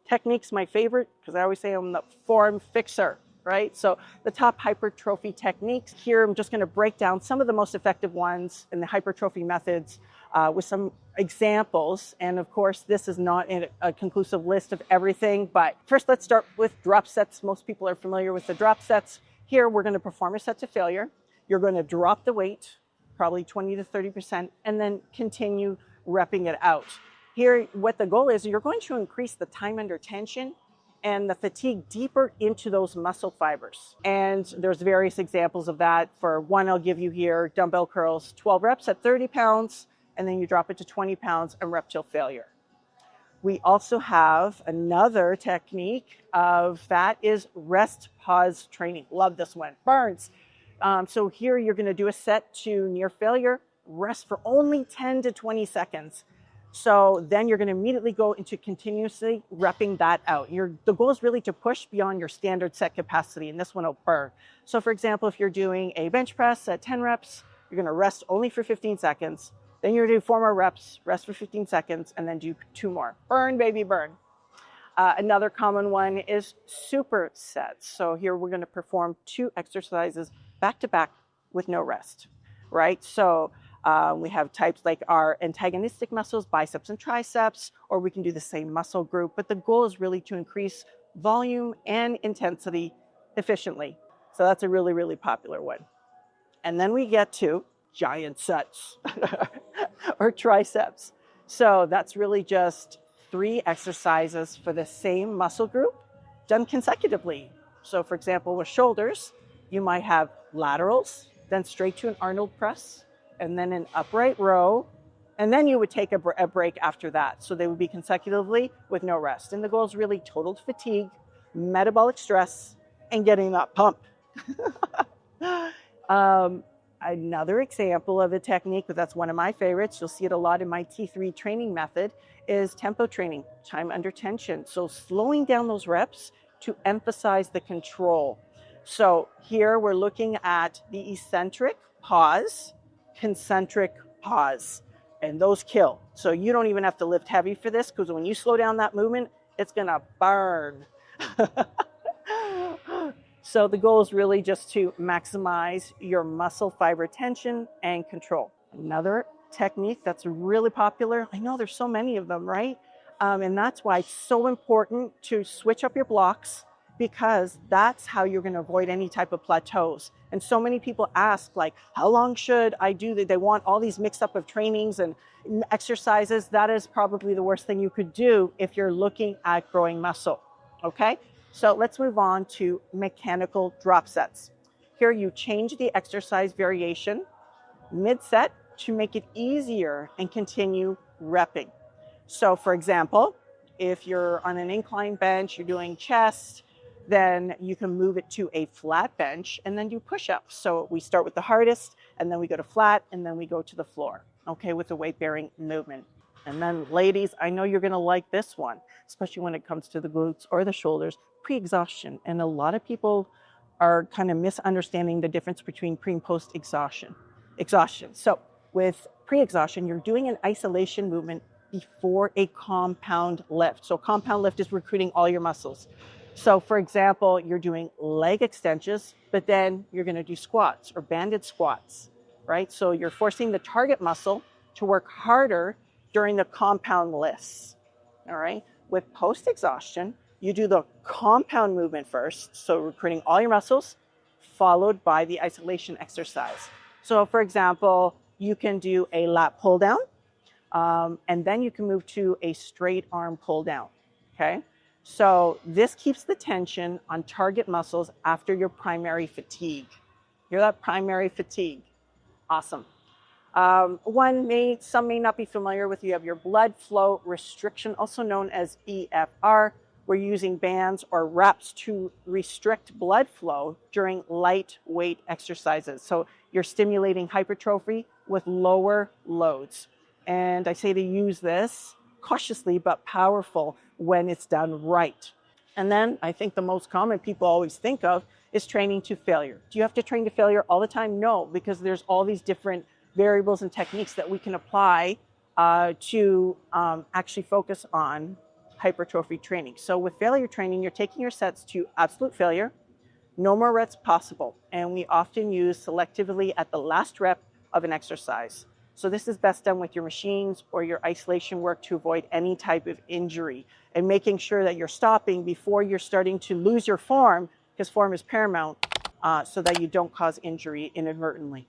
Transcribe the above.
technique's my favorite because I always say I'm the form fixer, right? So the top hypertrophy techniques here, I'm just going to break down some of the most effective ones in the hypertrophy methods with some examples. And of course, this is not a conclusive list of everything, but first let's start with drop sets. Most people are familiar with the drop sets. Here, we're going to perform a set to failure. You're going to drop the weight, probably 20 to 30%, and then continue repping it out. Here, what the goal is, you're going to increase the time under tension and the fatigue deeper into those muscle fibers. And there's various examples of that. For one, I'll give you here, dumbbell curls, 12 reps at 30 pounds, and then you drop it to 20 pounds and rep till failure. We also have another technique of that is rest pause training. Love this one. Burns. So here you're going to do a set to near failure, rest for only 10 to 20 seconds. So then you're going to immediately go into continuously repping that out. The goal is really to push beyond your standard set capacity, and this one will burn. So for example, if you're doing a bench press at 10 reps, you're going to rest only for 15 seconds. Then you're going to do 4 more reps, rest for 15 seconds, and then do 2 more. Burn, baby, burn. Another common one is supersets. So here we're going to perform 2 exercises back to back with no rest, right? So we have types like our antagonistic muscles, biceps and triceps, or we can do the same muscle group. But the goal is really to increase volume and intensity efficiently. So that's a really, really popular one. And then we get to giant sets or triceps. So that's really just 3 exercises for the same muscle group done consecutively. So for example, with shoulders, you might have laterals, then straight to an Arnold press, and then an upright row, and then you would take a break after that. So they would be consecutively with no rest. And the goal is really total fatigue, metabolic stress, and getting that pump. Another example of a technique, but that's one of my favorites, you'll see it a lot in my T3 training method, is tempo training, time under tension. So slowing down those reps to emphasize the control. So here we're looking at the eccentric pause, concentric pause, and those kill. So you don't even have to lift heavy for this, because when you slow down that movement, it's gonna burn. So the goal is really just to maximize your muscle fiber tension and control. Another technique that's really popular, I know there's so many of them, right? And that's why it's so important to switch up your blocks, because that's how you're going to avoid any type of plateaus. And so many people ask, like, how long should I do that? They want all these mixed up of trainings and exercises. That is probably the worst thing you could do if you're looking at growing muscle, okay? So let's move on to mechanical drop sets. Here you change the exercise variation mid-set to make it easier and continue repping. So for example, if you're on an incline bench, you're doing chest, then you can move it to a flat bench and then do push-ups. So we start with the hardest, and then we go to flat, and then we go to the floor, okay, with the weight-bearing movement. And then ladies, I know you're gonna like this one, especially when it comes to the glutes or the shoulders, pre-exhaustion. And a lot of people are kind of misunderstanding the difference between pre and post exhaustion. So with pre-exhaustion, you're doing an isolation movement before a compound lift. So compound lift is recruiting all your muscles. So for example, you're doing leg extensions, but then you're going to do squats or banded squats, right? So you're forcing the target muscle to work harder during the compound lifts, all right? With post-exhaustion, you do the compound movement first, so recruiting all your muscles, followed by the isolation exercise. So for example, you can do a lat pull down, and then you can move to a straight arm pull down, okay? So this keeps the tension on target muscles after your primary fatigue. Hear that? Primary fatigue. Awesome. Some may not be familiar with, you have your blood flow restriction, also known as BFR. We're using bands or wraps to restrict blood flow during lightweight exercises. So you're stimulating hypertrophy with lower loads. And I say to use this cautiously but powerful when it's done right. And then I think the most common people always think of is training to failure. Do you have to train to failure all the time? No, because there's all these different variables and techniques that we can apply to actually focus on hypertrophy training. So with failure training, you're taking your sets to absolute failure, no more reps possible. And we often use selectively at the last rep of an exercise. So this is best done with your machines or your isolation work to avoid any type of injury, and making sure that you're stopping before you're starting to lose your form, because form is paramount, so that you don't cause injury inadvertently.